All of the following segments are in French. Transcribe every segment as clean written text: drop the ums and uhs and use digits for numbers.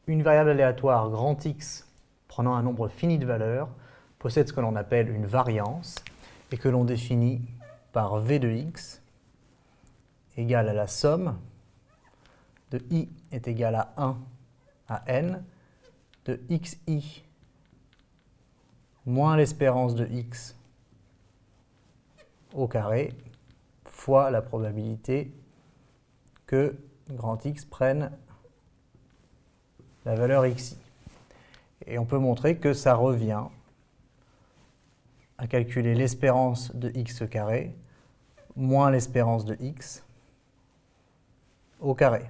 une variable aléatoire grand X prenant un nombre fini de valeurs possède ce que l'on appelle une variance et que l'on définit par V de x égale à la somme de i est égal à 1 à n de xi moins l'espérance de x au carré fois la probabilité que grand X prenne la valeur xi. Et on peut montrer que ça revient à calculer l'espérance de x carré moins l'espérance de x au carré.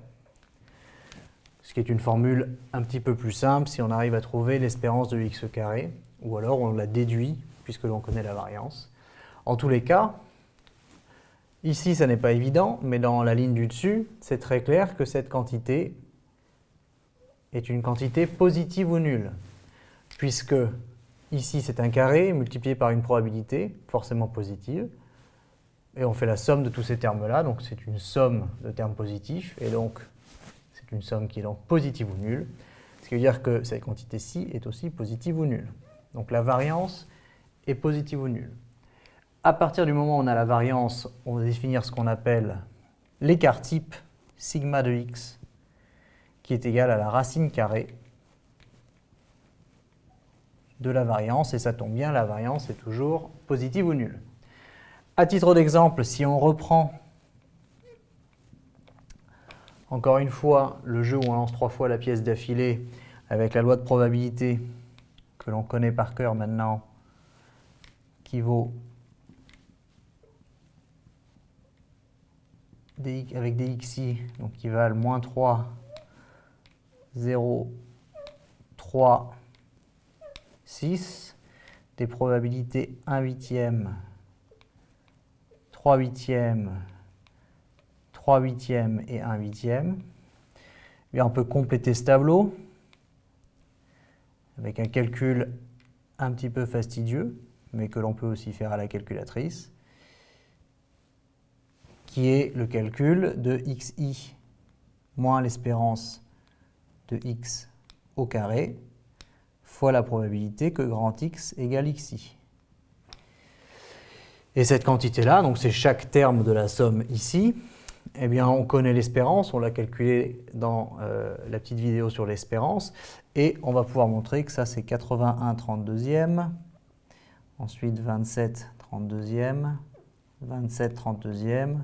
Ce qui est une formule un petit peu plus simple si on arrive à trouver l'espérance de x carré, ou alors on la déduit puisque l'on connaît la variance. En tous les cas, ici ça n'est pas évident, mais dans la ligne du dessus, c'est très clair que cette quantité est une quantité positive ou nulle, puisque ici c'est un carré multiplié par une probabilité, forcément positive, et on fait la somme de tous ces termes-là, donc c'est une somme de termes positifs, et donc c'est une somme qui est donc positive ou nulle, ce qui veut dire que cette quantité-ci est aussi positive ou nulle. Donc la variance est positive ou nulle. À partir du moment où on a la variance, on va définir ce qu'on appelle l'écart type sigma de x, qui est égal à la racine carrée de la variance, et ça tombe bien, la variance est toujours positive ou nulle. À titre d'exemple, si on reprend encore une fois le jeu où on lance 3 fois la pièce d'affilée avec la loi de probabilité que l'on connaît par cœur maintenant, qui vaut avec des xi, donc qui valent moins 3, 0, 3, 6, des probabilités 1 huitième, 3 huitièmes, 3 huitièmes et 1 huitième. Et on peut compléter ce tableau avec un calcul un petit peu fastidieux, mais que l'on peut aussi faire à la calculatrice, qui est le calcul de xi moins l'espérance de x au carré fois la probabilité que grand X égale xi. Et cette quantité-là, donc c'est chaque terme de la somme ici, eh bien on connaît l'espérance, on l'a calculé dans la petite vidéo sur l'espérance, et on va pouvoir montrer que ça c'est 81 32e, ensuite 27 32e, 27 32e,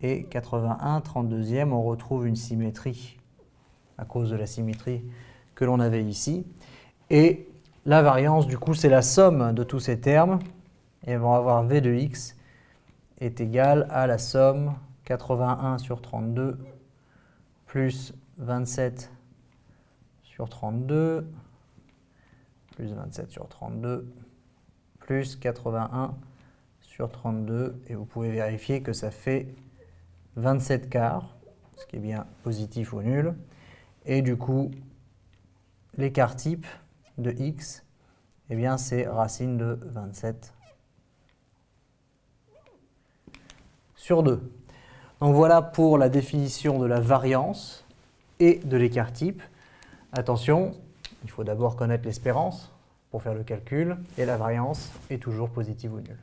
et 81 32e, on retrouve une symétrie à cause de la symétrie que l'on avait ici. Et la variance, du coup, c'est la somme de tous ces termes. Et on va avoir V de x est égal à la somme 81 sur 32 plus 27 sur 32 plus 27 sur 32 plus 81 sur 32. Et vous pouvez vérifier que ça fait 27 quarts, ce qui est bien positif ou nul. Et du coup, l'écart type de x, eh bien c'est racine de 27 sur 2. Donc voilà pour la définition de la variance et de l'écart type. Attention, il faut d'abord connaître l'espérance pour faire le calcul, et la variance est toujours positive ou nulle.